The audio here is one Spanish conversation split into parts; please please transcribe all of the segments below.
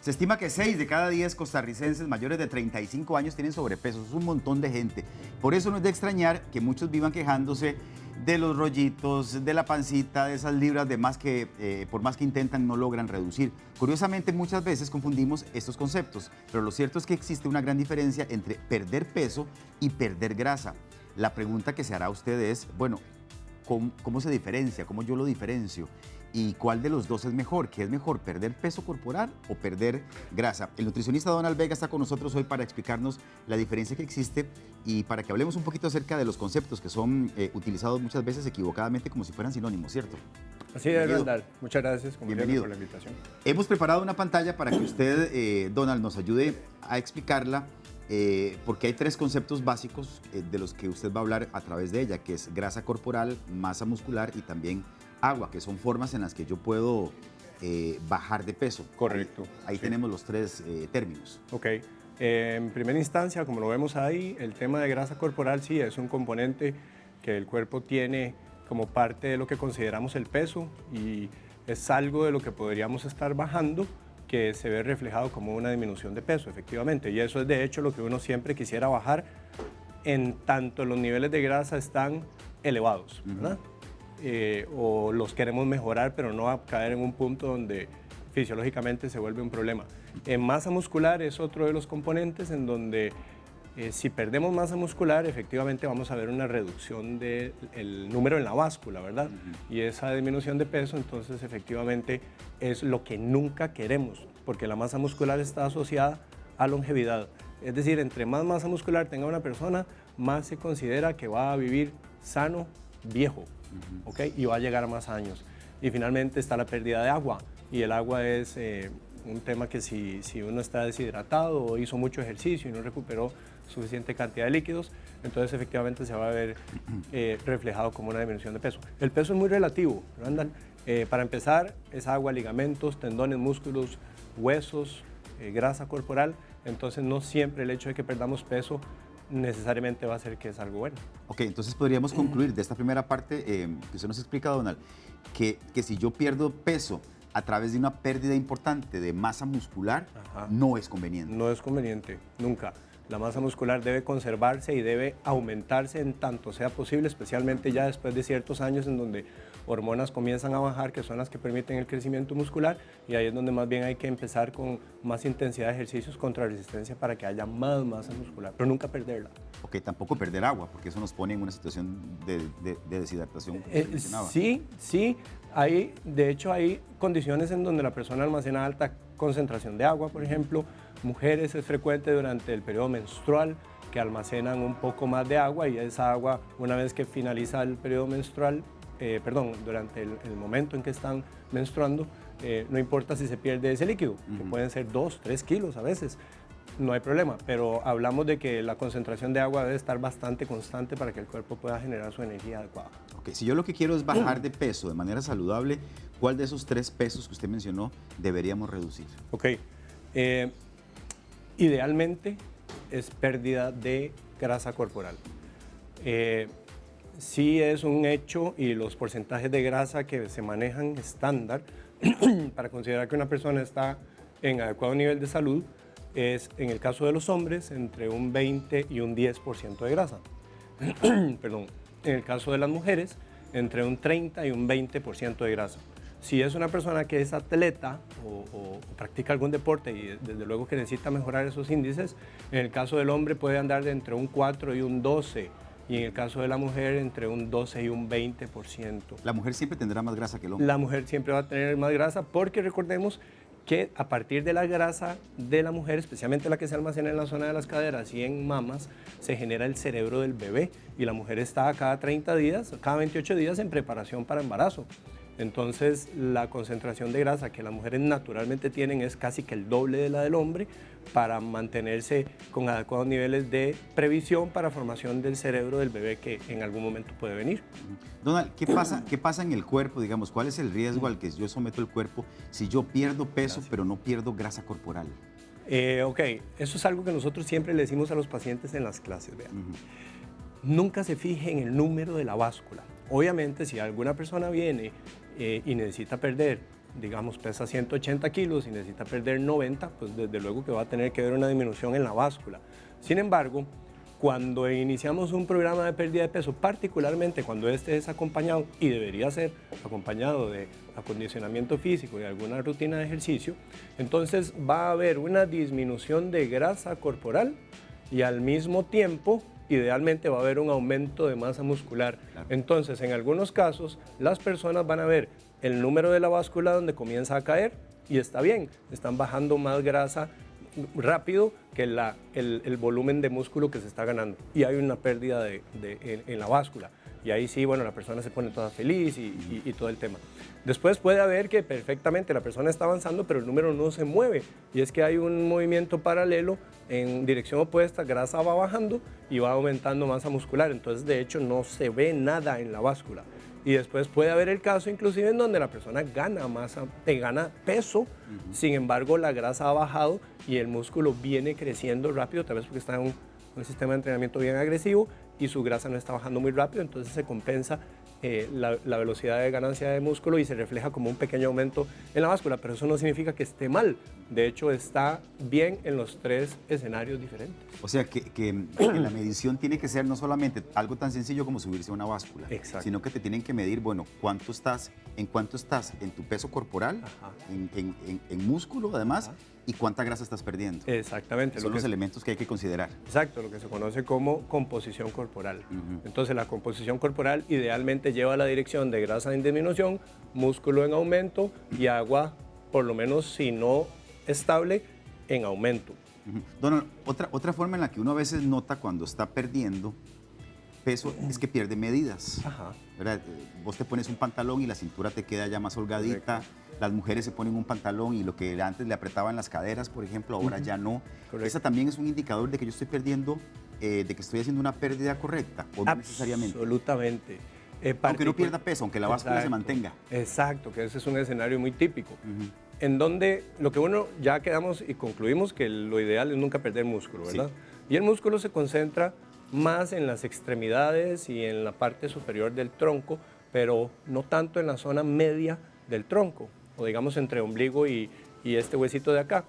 Se estima que 6 de cada 10 costarricenses mayores de 35 años tienen sobrepeso. Eso es un montón de gente. Por eso no es de extrañar que muchos vivan quejándose de los rollitos, de la pancita, de esas libras de más que por más que intentan no logran reducir. Curiosamente, muchas veces confundimos estos conceptos, pero lo cierto es que existe una gran diferencia entre perder peso y perder grasa. La pregunta que se hará a usted es, bueno, ¿cómo se diferencia? ¿Cómo yo lo diferencio? ¿Y cuál de los dos es mejor? ¿Qué es mejor, perder peso corporal o perder grasa? El nutricionista Donald Vega está con nosotros hoy para explicarnos la diferencia que existe y para que hablemos un poquito acerca de los conceptos que son utilizados muchas veces equivocadamente como si fueran sinónimos, ¿cierto? Así es, Randall. Muchas gracias, como bienvenido por la invitación. Hemos preparado una pantalla para que usted, Donald, nos ayude a explicarla porque hay 3 conceptos básicos de los que usted va a hablar a través de ella, que es grasa corporal, masa muscular y también agua, que son formas en las que yo puedo bajar de peso. Correcto. Ahí sí tenemos los 3 términos. Ok. En primera instancia, como lo vemos ahí, el tema de grasa corporal sí es un componente que el cuerpo tiene como parte de lo que consideramos el peso y es algo de lo que podríamos estar bajando que se ve reflejado como una disminución de peso, efectivamente. Y eso es de hecho lo que uno siempre quisiera bajar en tanto los niveles de grasa están elevados, ¿verdad? O los queremos mejorar, pero no a caer en un punto donde fisiológicamente se vuelve un problema. En masa muscular es otro de los componentes en donde si perdemos masa muscular, efectivamente vamos a ver una reducción del número en la báscula, ¿verdad? Y esa disminución de peso, entonces efectivamente es lo que nunca queremos, porque la masa muscular está asociada a longevidad. Es decir, entre más masa muscular tenga una persona, más se considera que va a vivir sano, viejo, ¿ok? Y va a llegar a más años. Y finalmente está la pérdida de agua, y el agua es un tema que si uno está deshidratado o hizo mucho ejercicio y no recuperó suficiente cantidad de líquidos, entonces efectivamente se va a ver reflejado como una disminución de peso. El peso es muy relativo, Randall. Para empezar, es agua, ligamentos, tendones, músculos, huesos, grasa corporal, entonces no siempre el hecho de que perdamos peso necesariamente va a ser que es algo bueno. Ok, entonces podríamos concluir de esta primera parte que usted nos explica, Donald, que si yo pierdo peso a través de una pérdida importante de masa muscular, no es conveniente. No es conveniente, nunca. La masa muscular debe conservarse y debe aumentarse en tanto sea posible, especialmente ya después de ciertos años en donde hormonas comienzan a bajar, que son las que permiten el crecimiento muscular, y ahí es donde más bien hay que empezar con más intensidad de ejercicios contra resistencia para que haya más masa muscular, pero nunca perderla. Ok, tampoco perder agua, porque eso nos pone en una situación de deshidratación. Sí, de hecho hay condiciones en donde la persona almacena alta concentración de agua, por ejemplo. Mujeres es frecuente durante el periodo menstrual que almacenan un poco más de agua y esa agua, una vez que finaliza el periodo menstrual, durante el momento en que están menstruando, no importa si se pierde ese líquido, que pueden ser 2, 3 kilos a veces, no hay problema, pero hablamos de que la concentración de agua debe estar bastante constante para que el cuerpo pueda generar su energía adecuada. Ok, si yo lo que quiero es bajar de peso de manera saludable, ¿cuál de esos 3 pesos que usted mencionó deberíamos reducir? Ok, idealmente es pérdida de grasa corporal. Sí es un hecho y los porcentajes de grasa que se manejan estándar para considerar que una persona está en adecuado nivel de salud es, en el caso de los hombres, entre un 20 y un 10% de grasa. Perdón. En el caso de las mujeres, entre un 30 y un 20% de grasa. Si es una persona que es atleta o practica algún deporte y desde luego que necesita mejorar esos índices, en el caso del hombre puede andar de entre un 4 y un 12, y en el caso de la mujer entre un 12 y un 20%. ¿La mujer siempre tendrá más grasa que el hombre? La mujer siempre va a tener más grasa porque recordemos que a partir de la grasa de la mujer, especialmente la que se almacena en la zona de las caderas y en mamas, se genera el cerebro del bebé y la mujer está cada 30 días, cada 28 días en preparación para embarazo. Entonces la concentración de grasa que las mujeres naturalmente tienen es casi que el doble de la del hombre para mantenerse con adecuados niveles de previsión para formación del cerebro del bebé que en algún momento puede venir. Donald, ¿qué pasa en el cuerpo? Digamos, ¿cuál es el riesgo al que yo someto el cuerpo si yo pierdo peso pero no pierdo grasa corporal? Ok, eso es algo que nosotros siempre le decimos a los pacientes en las clases. Vean. Nunca se fije en el número de la báscula. Obviamente, si alguna persona viene y necesita perder digamos, pesa 180 kilos y necesita perder 90, pues desde luego que va a tener que haber una disminución en la báscula. Sin embargo, cuando iniciamos un programa de pérdida de peso, particularmente cuando este es acompañado, y debería ser acompañado de acondicionamiento físico y alguna rutina de ejercicio, entonces va a haber una disminución de grasa corporal y al mismo tiempo, idealmente, va a haber un aumento de masa muscular. Claro. Entonces, en algunos casos, las personas van a ver el número de la báscula donde comienza a caer y está bien, están bajando más grasa rápido que el volumen de músculo que se está ganando y hay una pérdida en la báscula y ahí sí, bueno, la persona se pone toda feliz y todo el tema. Después puede haber que perfectamente la persona está avanzando pero el número no se mueve y es que hay un movimiento paralelo en dirección opuesta, grasa va bajando y va aumentando masa muscular, entonces de hecho no se ve nada en la báscula. Y después puede haber el caso inclusive en donde la persona gana masa, gana peso, sin embargo la grasa ha bajado y el músculo viene creciendo rápido, tal vez porque está en un sistema de entrenamiento bien agresivo y su grasa no está bajando muy rápido, entonces se compensa la velocidad de ganancia de músculo y se refleja como un pequeño aumento en la báscula, pero eso no significa que esté mal, de hecho está bien en los tres escenarios diferentes. O sea que la medición tiene que ser no solamente algo tan sencillo como subirse a una báscula, sino que te tienen que medir, bueno, en cuánto estás en tu peso corporal, en músculo además, y cuánta grasa estás perdiendo. Exactamente. Son los elementos que hay que considerar. Exacto, lo que se conoce como composición corporal. Entonces la composición corporal idealmente lleva la dirección de grasa en disminución, músculo en aumento y agua, por lo menos si no estable, en aumento. Donald, otra forma en la que uno a veces nota cuando está perdiendo peso es que pierde medidas. ¿Verdad? Vos te pones un pantalón y la cintura te queda ya más holgadita. Correcto. Las mujeres se ponen un pantalón y lo que antes le apretaban las caderas, por ejemplo, ahora ya no. Correcto. Esa también es un indicador de que yo estoy perdiendo, de que estoy haciendo una pérdida correcta, o no necesariamente. Absolutamente. Aunque no pierda peso, aunque la báscula se mantenga. Exacto, que ese es un escenario muy típico. En donde lo que uno ya quedamos y concluimos que lo ideal es nunca perder músculo, ¿verdad? Sí. Y el músculo se concentra más en las extremidades y en la parte superior del tronco, pero no tanto en la zona media del tronco, o digamos entre ombligo y este huesito de acá.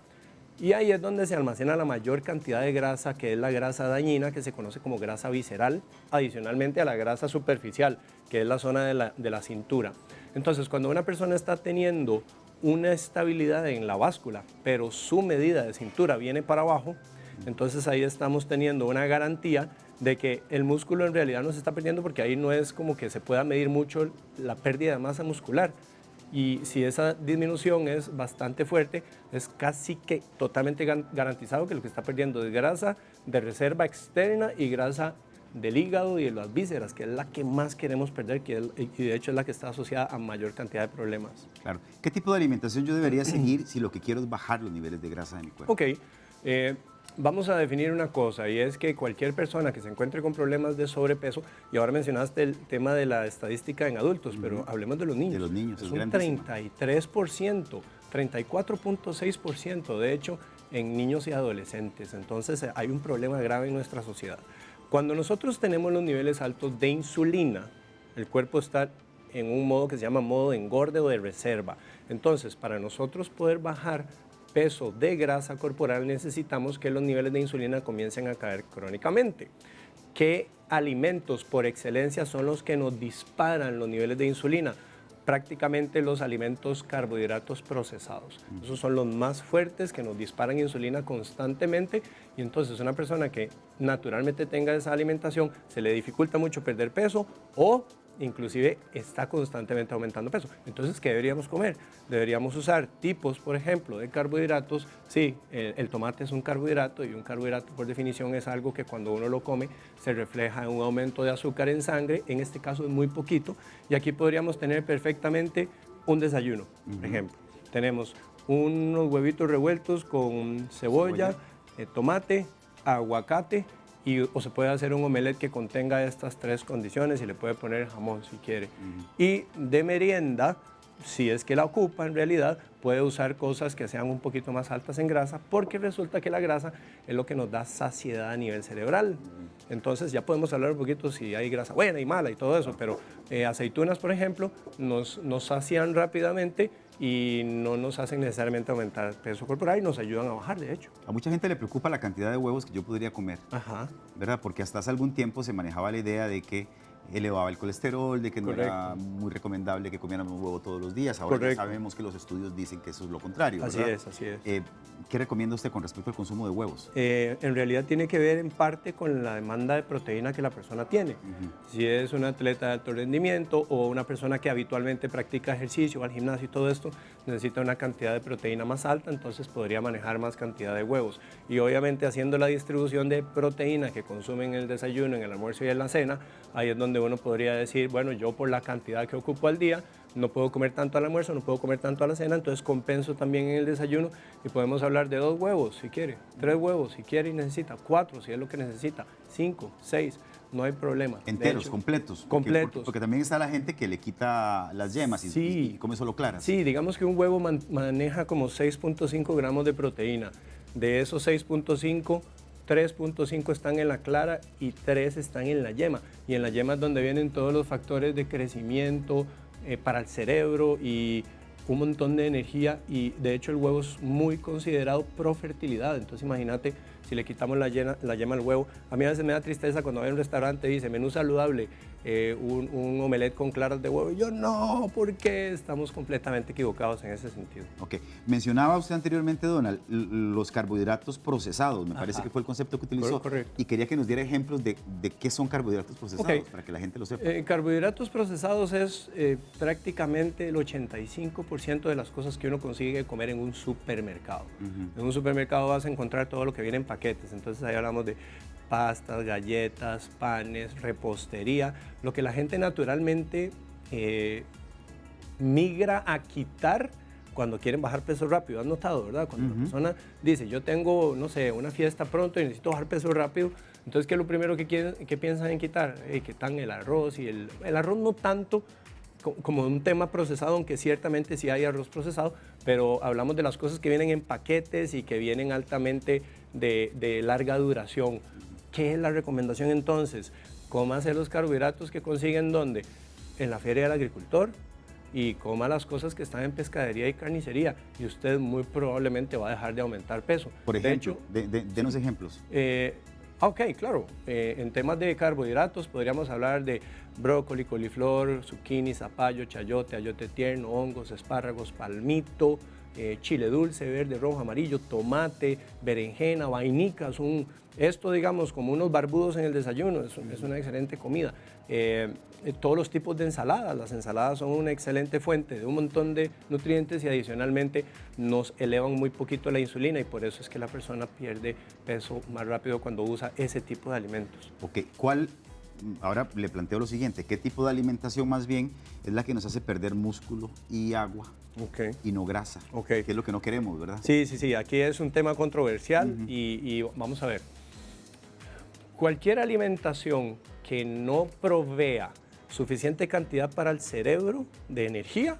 Y ahí es donde se almacena la mayor cantidad de grasa, que es la grasa dañina, que se conoce como grasa visceral, adicionalmente a la grasa superficial, que es la zona de la cintura. Entonces, cuando una persona está teniendo una estabilidad en la báscula, pero su medida de cintura viene para abajo, entonces ahí estamos teniendo una garantía de que el músculo en realidad no se está perdiendo, porque ahí no es como que se pueda medir mucho la pérdida de masa muscular. Y si esa disminución es bastante fuerte, es casi que totalmente garantizado que lo que está perdiendo es grasa de reserva externa y grasa del hígado y de las vísceras, que es la que más queremos perder y de hecho es la que está asociada a mayor cantidad de problemas. Claro. ¿Qué tipo de alimentación yo debería seguir si lo que quiero es bajar los niveles de grasa de mi cuerpo? Ok. Vamos a definir una cosa, y es que cualquier persona que se encuentre con problemas de sobrepeso, y ahora mencionaste el tema de la estadística en adultos, pero hablemos de los niños. De los niños, es un 33%, 34.6% de hecho en niños y adolescentes. Entonces hay un problema grave en nuestra sociedad. Cuando nosotros tenemos los niveles altos de insulina, el cuerpo está en un modo que se llama modo de engorde o de reserva. Entonces, para nosotros poder bajar peso de grasa corporal, necesitamos que los niveles de insulina comiencen a caer crónicamente. ¿Qué alimentos por excelencia son los que nos disparan los niveles de insulina? Prácticamente los alimentos carbohidratos procesados. Esos son los más fuertes que nos disparan insulina constantemente, y entonces una persona que naturalmente tenga esa alimentación se le dificulta mucho perder peso o inclusive está constantemente aumentando peso. Entonces, ¿qué deberíamos comer? Deberíamos usar tipos, por ejemplo, de carbohidratos. Sí, el tomate es un carbohidrato, y un carbohidrato por definición es algo que cuando uno lo come se refleja en un aumento de azúcar en sangre. En este caso es muy poquito, y aquí podríamos tener perfectamente un desayuno, por ejemplo. Tenemos unos huevitos revueltos con cebolla. Tomate, aguacate, o se puede hacer un omelette que contenga estas tres condiciones y le puede poner jamón si quiere. Y de merienda, si es que la ocupa en realidad, puede usar cosas que sean un poquito más altas en grasa, porque resulta que la grasa es lo que nos da saciedad a nivel cerebral. Entonces ya podemos hablar un poquito si hay grasa buena y mala y todo eso, pero aceitunas, por ejemplo, nos sacian rápidamente y no nos hacen necesariamente aumentar peso corporal y nos ayudan a bajar, de hecho. A mucha gente le preocupa la cantidad de huevos que yo podría comer, Ajá. ¿verdad? Porque hasta hace algún tiempo se manejaba la idea de que elevaba el colesterol, de que no era muy recomendable que comiéramos un huevo todos los días. Ahora ya sabemos que los estudios dicen que eso es lo contrario, ¿verdad? Así es, así es. ¿Qué recomienda usted con respecto al consumo de huevos? En realidad tiene que ver en parte con la demanda de proteína que la persona tiene. Si es un atleta de alto rendimiento o una persona que habitualmente practica ejercicio, va al gimnasio y todo esto, necesita una cantidad de proteína más alta, entonces podría manejar más cantidad de huevos. Y obviamente haciendo la distribución de proteína que consumen en el desayuno, en el almuerzo y en la cena, ahí es donde uno podría decir, bueno, yo por la cantidad que ocupo al día, no puedo comer tanto al almuerzo, no puedo comer tanto a la cena, entonces compenso también en el desayuno y podemos hablar de 2 huevos si quiere, 3 huevos si quiere y necesita, 4 si es lo que necesita, 5, 6, no hay problema. Enteros, hecho, completos. Completos. Porque también está la gente que le quita las yemas y come solo claras. Sí, digamos que un huevo maneja como 6.5 gramos de proteína. De esos 6.5, 3.5 están en la clara y 3 están en la yema. Y en la yema es donde vienen todos los factores de crecimiento para el cerebro y un montón de energía. Y de hecho el huevo es muy considerado pro fertilidad. Entonces imagínate si le quitamos la yema al huevo. A mí a veces me da tristeza cuando voy a un restaurante y dice menú saludable, un omelette con claras de huevo. Y yo no, ¿por qué? Estamos completamente equivocados en ese sentido. Ok. Mencionaba usted anteriormente, Donald, los carbohidratos procesados. Me parece que fue el concepto que utilizó. Correcto. Y quería que nos diera ejemplos de qué son carbohidratos procesados, para que la gente lo sepa. Carbohidratos procesados es prácticamente el 85% de las cosas que uno consigue comer en un supermercado. En un supermercado vas a encontrar todo lo que viene en paquetes. Entonces ahí hablamos de pastas, galletas, panes, repostería, lo que la gente naturalmente migra a quitar cuando quieren bajar peso rápido. ¿Has notado, verdad? Cuando la persona dice, yo tengo, no sé, una fiesta pronto y necesito bajar peso rápido, entonces, ¿qué es lo primero que piensan en quitar? Quitan el arroz y el arroz no tanto como un tema procesado, aunque ciertamente sí hay arroz procesado, pero hablamos de las cosas que vienen en paquetes y que vienen altamente de larga duración. ¿Qué es la recomendación entonces? Cómase los carbohidratos que consiguen ¿dónde? En la feria del agricultor y coma las cosas que están en pescadería y carnicería y usted muy probablemente va a dejar de aumentar peso. Por ejemplo, denos ejemplos. Ok, claro. En temas de carbohidratos podríamos hablar de brócoli, coliflor, zucchini, zapallo, chayote, ayote tierno, hongos, espárragos, palmito, chile dulce, verde, rojo, amarillo, tomate, berenjena, vainicas, esto digamos como unos barbudos en el desayuno, es una excelente comida. Todos los tipos de ensaladas, las ensaladas son una excelente fuente de un montón de nutrientes y adicionalmente nos elevan muy poquito la insulina y por eso es que la persona pierde peso más rápido cuando usa ese tipo de alimentos. Ok, ahora le planteo lo siguiente, ¿qué tipo de alimentación más bien es la que nos hace perder músculo y agua y no grasa? Que es lo que no queremos, ¿verdad? Sí, aquí es un tema controversial y vamos a ver. Cualquier alimentación que no provea suficiente cantidad para el cerebro de energía,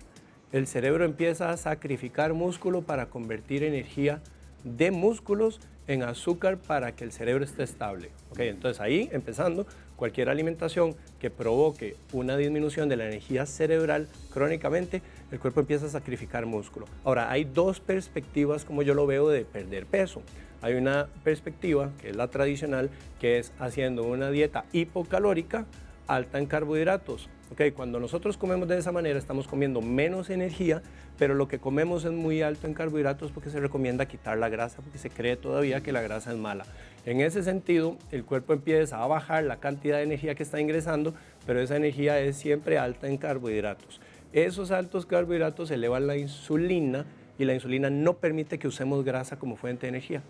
el cerebro empieza a sacrificar músculo para convertir energía de músculos en azúcar para que el cerebro esté estable. Entonces ahí, empezando, cualquier alimentación que provoque una disminución de la energía cerebral crónicamente, el cuerpo empieza a sacrificar músculo. Ahora, hay dos perspectivas, como yo lo veo, de perder peso. Hay una perspectiva, que es la tradicional, que es haciendo una dieta hipocalórica, alta en carbohidratos. Cuando nosotros comemos de esa manera, estamos comiendo menos energía, pero lo que comemos es muy alto en carbohidratos porque se recomienda quitar la grasa, porque se cree todavía que la grasa es mala. En ese sentido, el cuerpo empieza a bajar la cantidad de energía que está ingresando, pero esa energía es siempre alta en carbohidratos. Esos altos carbohidratos elevan la insulina y la insulina no permite que usemos grasa como fuente de energía.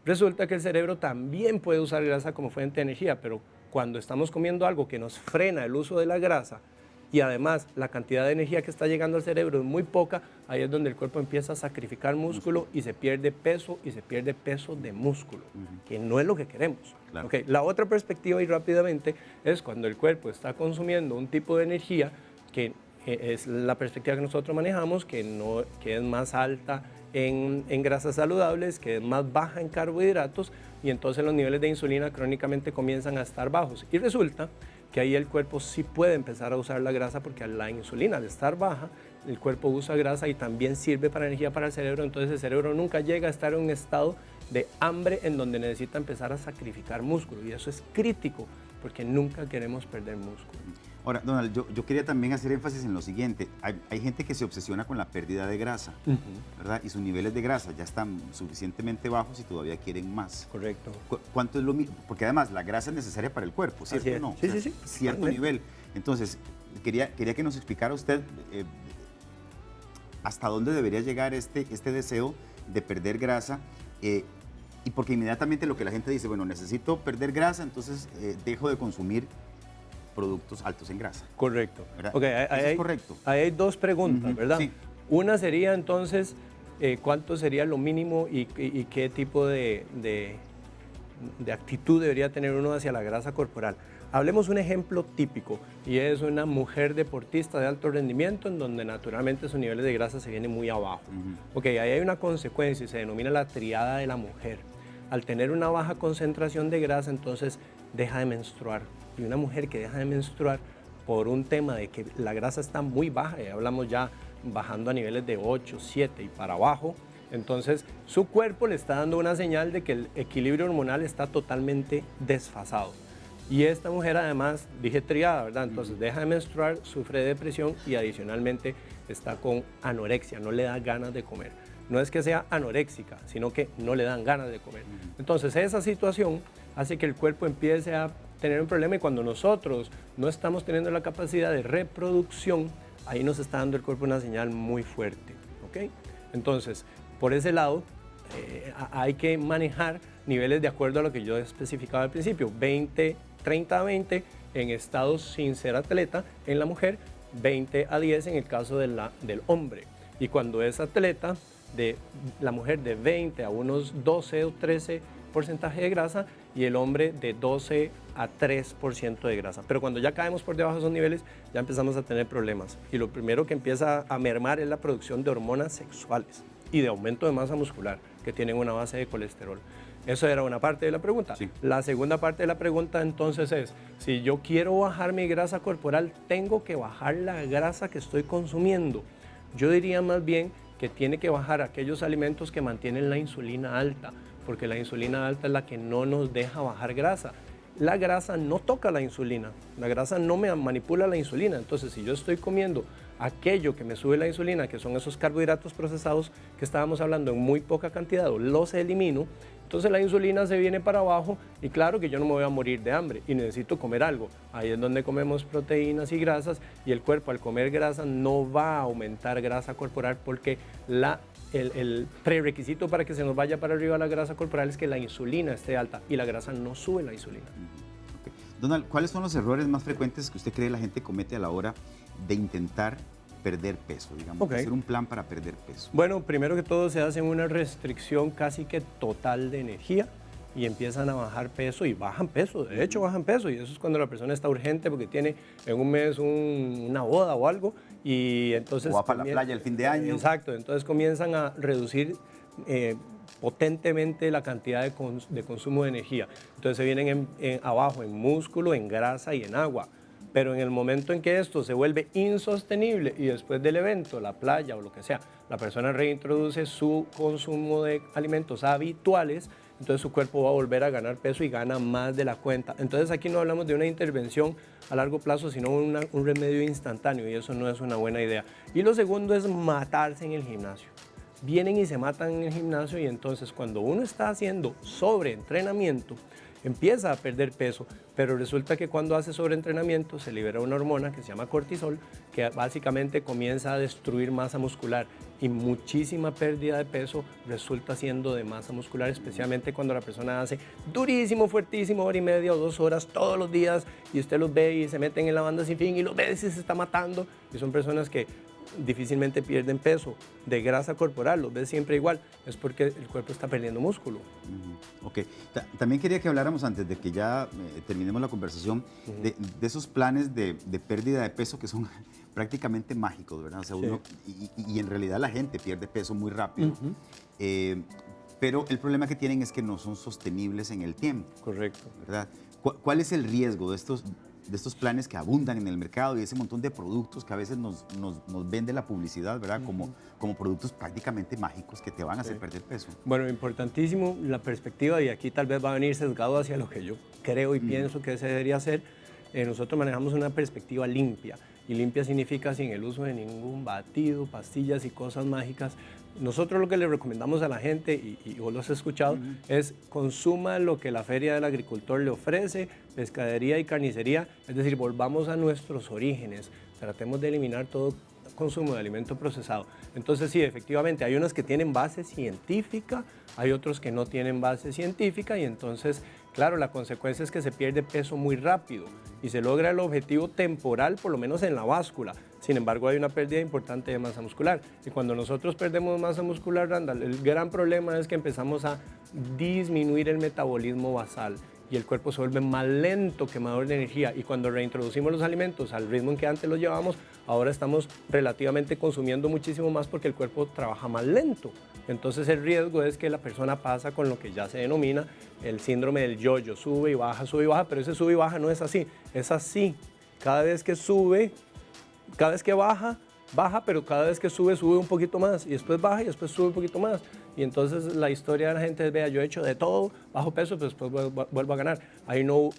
Resulta que el cerebro también puede usar grasa como fuente de energía, pero cuando estamos comiendo algo que nos frena el uso de la grasa y además la cantidad de energía que está llegando al cerebro es muy poca, ahí es donde el cuerpo empieza a sacrificar músculo y se pierde peso de músculo, que no es lo que queremos. Claro. La otra perspectiva y rápidamente es cuando el cuerpo está consumiendo un tipo de energía que es la perspectiva que nosotros manejamos, que es más alta en grasas saludables, que es más baja en carbohidratos y entonces los niveles de insulina crónicamente comienzan a estar bajos. Y resulta que ahí el cuerpo sí puede empezar a usar la grasa porque la insulina al estar baja, el cuerpo usa grasa y también sirve para energía para el cerebro, entonces el cerebro nunca llega a estar en un estado de hambre en donde necesita empezar a sacrificar músculo y eso es crítico porque nunca queremos perder músculo. Ahora, Donald, yo quería también hacer énfasis en lo siguiente. Hay gente que se obsesiona con la pérdida de grasa, ¿verdad? Y sus niveles de grasa ya están suficientemente bajos y todavía quieren más. Correcto. ¿Cuánto es lo mismo? Porque además la grasa es necesaria para el cuerpo, ¿cierto o no? Sí, o sea, sí. Cierto nivel. Entonces, quería que nos explicara usted hasta dónde debería llegar este deseo de perder grasa. Y porque inmediatamente lo que la gente dice, bueno, necesito perder grasa, entonces dejo de consumir productos altos en grasa. Correcto. Okay, ¿es correcto? Ahí hay dos preguntas, ¿verdad? Sí. Una sería entonces, ¿cuánto sería lo mínimo y qué tipo de actitud debería tener uno hacia la grasa corporal? Hablemos un ejemplo típico y es una mujer deportista de alto rendimiento en donde naturalmente sus niveles de grasa se vienen muy abajo. Ok, ahí hay una consecuencia y se denomina la triada de la mujer. Al tener una baja concentración de grasa, entonces deja de menstruar. Y una mujer que deja de menstruar por un tema de que la grasa está muy baja, y hablamos ya bajando a niveles de 8, 7 y para abajo, entonces su cuerpo le está dando una señal de que el equilibrio hormonal está totalmente desfasado. Y esta mujer además, dije triada, ¿verdad? Entonces deja de menstruar, sufre de depresión y adicionalmente está con anorexia, no le da ganas de comer. No es que sea anoréxica, sino que no le dan ganas de comer. Entonces esa situación hace que el cuerpo empiece a tener un problema y cuando nosotros no estamos teniendo la capacidad de reproducción, ahí nos está dando el cuerpo una señal muy fuerte, ¿ok? Entonces, por ese lado, hay que manejar niveles de acuerdo a lo que yo especificaba al principio, 30-20 en estados sin ser atleta en la mujer, 20-10 en el caso del hombre. Y cuando es atleta, de la mujer de 20 a unos 12 o 13% de grasa y el hombre de 12 a 3% de grasa. Pero cuando ya caemos por debajo de esos niveles, ya empezamos a tener problemas. Y lo primero que empieza a mermar es la producción de hormonas sexuales y de aumento de masa muscular, que tienen una base de colesterol. Eso era una parte de la pregunta. Sí. La segunda parte de la pregunta entonces es, si yo quiero bajar mi grasa corporal, ¿tengo que bajar la grasa que estoy consumiendo? Yo diría más bien que tiene que bajar aquellos alimentos que mantienen la insulina alta, porque la insulina alta es la que no nos deja bajar grasa. La grasa no toca la insulina, la grasa no me manipula la insulina, entonces si yo estoy comiendo aquello que me sube la insulina, que son esos carbohidratos procesados que estábamos hablando en muy poca cantidad, o los elimino, entonces la insulina se viene para abajo y claro que yo no me voy a morir de hambre y necesito comer algo. Ahí es donde comemos proteínas y grasas y el cuerpo al comer grasa no va a aumentar grasa corporal porque el prerequisito para que se nos vaya para arriba la grasa corporal es que la insulina esté alta y la grasa no sube la insulina. Okay. Donald, ¿cuáles son los errores más frecuentes que usted cree la gente comete a la hora de intentar perder peso, digamos, hacer un plan para perder peso? Bueno, primero que todo se hace una restricción casi que total de energía y empiezan a bajar peso y bajan peso, de hecho bajan peso y eso es cuando la persona está urgente porque tiene en un mes una boda o algo y entonces... O va para la playa el fin de año. Exacto, entonces comienzan a reducir potentemente la cantidad de consumo de energía. Entonces se vienen abajo en músculo, en grasa y en agua. Pero en el momento en que esto se vuelve insostenible y después del evento, la playa o lo que sea, la persona reintroduce su consumo de alimentos habituales, entonces su cuerpo va a volver a ganar peso y gana más de la cuenta. Entonces aquí no hablamos de una intervención a largo plazo, sino un remedio instantáneo y eso no es una buena idea. Y lo segundo es matarse en el gimnasio. Vienen y se matan en el gimnasio y entonces cuando uno está haciendo sobreentrenamiento, empieza a perder peso, pero resulta que cuando hace sobreentrenamiento se libera una hormona que se llama cortisol, que básicamente comienza a destruir masa muscular y muchísima pérdida de peso resulta siendo de masa muscular, especialmente cuando la persona hace durísimo, fuertísimo, hora y media o 2 horas todos los días y usted los ve y se meten en la banda sin fin y los ve y se está matando y son personas que difícilmente pierden peso de grasa corporal, los ves siempre igual, es porque el cuerpo está perdiendo músculo. Ok, también quería que habláramos antes de que ya terminemos la conversación de esos planes de pérdida de peso que son prácticamente mágicos, ¿verdad? O sea, uno, y en realidad la gente pierde peso muy rápido, pero el problema que tienen es que no son sostenibles en el tiempo. Correcto. ¿Verdad? ¿Cuál es el riesgo de estos estos planes que abundan en el mercado y ese montón de productos que a veces nos vende la publicidad, ¿verdad? Como productos prácticamente mágicos que te van a hacer perder peso. Bueno, importantísimo la perspectiva, y aquí tal vez va a venir sesgado hacia lo que yo creo y pienso que se debería hacer. Nosotros manejamos una perspectiva limpia, y limpia significa sin el uso de ningún batido, pastillas y cosas mágicas. Nosotros lo que le recomendamos a la gente, y vos lo has escuchado, es consuma lo que la Feria del Agricultor le ofrece, pescadería y carnicería, es decir, volvamos a nuestros orígenes, tratemos de eliminar todo consumo de alimento procesado. Entonces sí, efectivamente, hay unos que tienen base científica, hay otros que no tienen base científica, y entonces, claro, la consecuencia es que se pierde peso muy rápido y se logra el objetivo temporal, por lo menos en la báscula. Sin embargo, hay una pérdida importante de masa muscular. Y cuando nosotros perdemos masa muscular, Randall, el gran problema es que empezamos a disminuir el metabolismo basal y el cuerpo se vuelve más lento, quemador de energía. Y cuando reintroducimos los alimentos al ritmo en que antes los llevábamos, ahora estamos relativamente consumiendo muchísimo más porque el cuerpo trabaja más lento. Entonces el riesgo es que la persona pasa con lo que ya se denomina el síndrome del yo-yo, sube y baja, pero ese sube y baja no es así, es así. Cada vez que sube, cada vez que baja, baja, pero cada vez que sube, sube un poquito más, y después baja y después sube un poquito más. Y entonces la historia de la gente es, vea, yo he hecho de todo, bajo peso, pero después vuelvo a ganar. Ahí no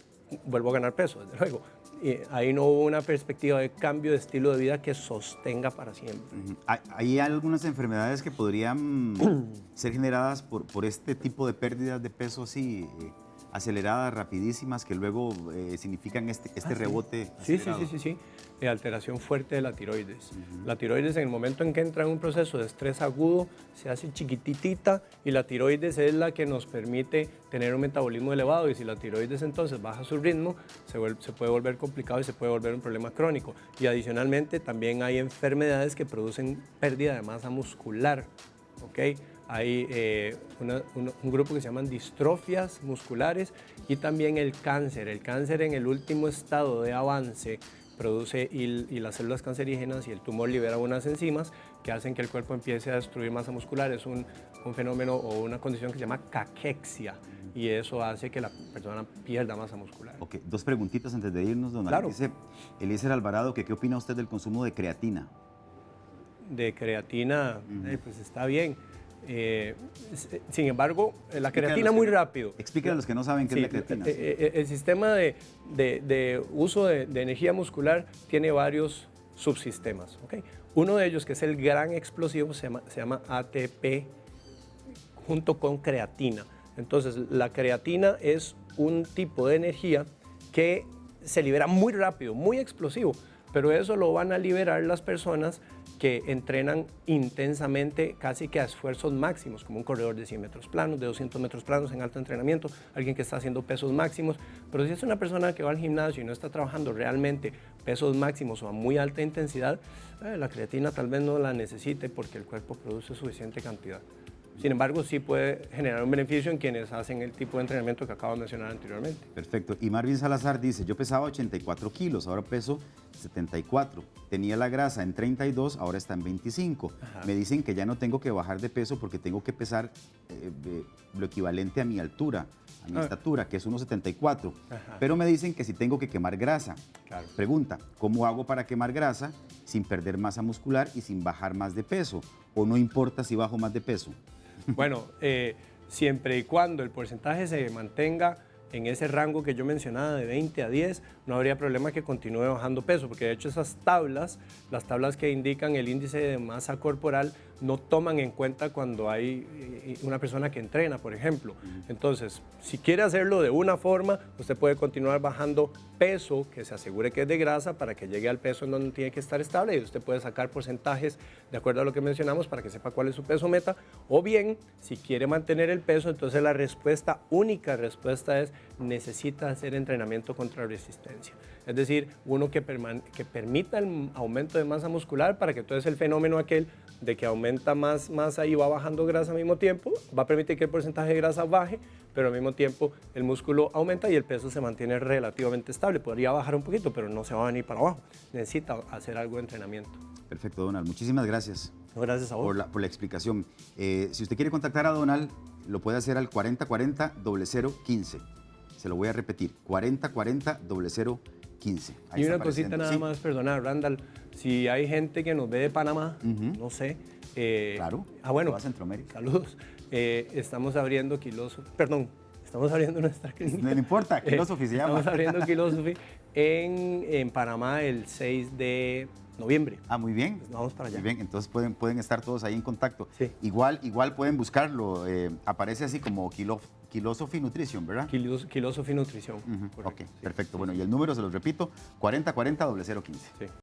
vuelvo a ganar peso, desde luego. Y ahí no hubo una perspectiva de cambio de estilo de vida que sostenga para siempre. ¿Hay algunas enfermedades que podrían ser generadas por este tipo de pérdidas de peso así aceleradas, rapidísimas, que luego significan este rebote acelerado? Sí. Alteración fuerte de la tiroides. La tiroides, en el momento en que entra en un proceso de estrés agudo, se hace chiquititita, y la tiroides es la que nos permite tener un metabolismo elevado, y si la tiroides entonces baja su ritmo, se puede volver complicado y se puede volver un problema crónico. Y adicionalmente también hay enfermedades que producen pérdida de masa muscular, ¿ok? Hay un grupo que se llaman distrofias musculares, y también el cáncer. El cáncer, en el último estado de avance, produce y las células cancerígenas, y el tumor libera unas enzimas que hacen que el cuerpo empiece a destruir masa muscular. Es un fenómeno o una condición que se llama caquexia, y eso hace que la persona pierda masa muscular. Ok, dos preguntitas antes de irnos, don Claro. Dice Eliezer Alvarado que qué opina usted del consumo de creatina. De creatina, pues está bien. Sin embargo, la creatina muy rápido. Explíquenle a los que no saben qué es la creatina. El sistema de uso de energía muscular tiene varios subsistemas, ¿okay? Uno de ellos, que es el gran explosivo, se llama ATP junto con creatina. Entonces, la creatina es un tipo de energía que se libera muy rápido, muy explosivo, pero eso lo van a liberar las personas que entrenan intensamente, casi que a esfuerzos máximos, como un corredor de 100 metros planos, de 200 metros planos en alto entrenamiento, alguien que está haciendo pesos máximos. Pero si es una persona que va al gimnasio y no está trabajando realmente pesos máximos o a muy alta intensidad, la creatina tal vez no la necesite porque el cuerpo produce suficiente cantidad. Sin embargo, sí puede generar un beneficio en quienes hacen el tipo de entrenamiento que acabo de mencionar anteriormente. Perfecto. Y Marvin Salazar dice, yo pesaba 84 kilos, ahora peso 74. Tenía la grasa en 32, ahora está en 25. Ajá. Me dicen que ya no tengo que bajar de peso porque tengo que pesar lo equivalente a mi altura, a mi estatura, que es 1,74. Pero me dicen que si tengo que quemar grasa. Claro. Pregunta, ¿cómo hago para quemar grasa sin perder masa muscular y sin bajar más de peso? ¿O no importa si bajo más de peso? Bueno, siempre y cuando el porcentaje se mantenga en ese rango que yo mencionaba de 20 a 10, no habría problema que continúe bajando peso, porque de hecho esas tablas, las tablas que indican el índice de masa corporal, no toman en cuenta cuando hay una persona que entrena, por ejemplo. Entonces, si quiere hacerlo de una forma, usted puede continuar bajando peso, que se asegure que es de grasa, para que llegue al peso en donde tiene que estar estable, y usted puede sacar porcentajes de acuerdo a lo que mencionamos para que sepa cuál es su peso meta. O bien, si quiere mantener el peso, entonces la única respuesta es: necesita hacer entrenamiento contra resistencia. Es decir, uno que permita el aumento de masa muscular, para que entonces el fenómeno aquel de que aumenta más masa y va bajando grasa al mismo tiempo, va a permitir que el porcentaje de grasa baje, pero al mismo tiempo el músculo aumenta y el peso se mantiene relativamente estable. Podría bajar un poquito, pero no se va a venir para abajo. Necesita hacer algo de entrenamiento. Perfecto, Donald. Muchísimas gracias. Gracias a vos. Por la explicación. Si usted quiere contactar a Donald, lo puede hacer al 4040-0015. Se lo voy a repetir, 4040-0015. 15. Ahí Y está una cosita apareciendo. nada Sí, más, perdona, Randall, si hay gente que nos ve de Panamá, no sé. Claro. Bueno, Toda Centroamérica. saludos. Estamos abriendo estamos abriendo nuestra clínica. No importa, Philosophy se llama. Estamos abriendo Philosophy en Panamá el 6 de noviembre. Ah, muy bien. Pues vamos para allá. Muy bien, entonces pueden estar todos ahí en contacto. Sí. Igual pueden buscarlo. Aparece así como Philosophy Nutrition, ¿verdad? Philosophy Nutrición. Ujú, Correcto, ok, sí. perfecto. Bueno, y el número se los repito, 4040-0015. Sí.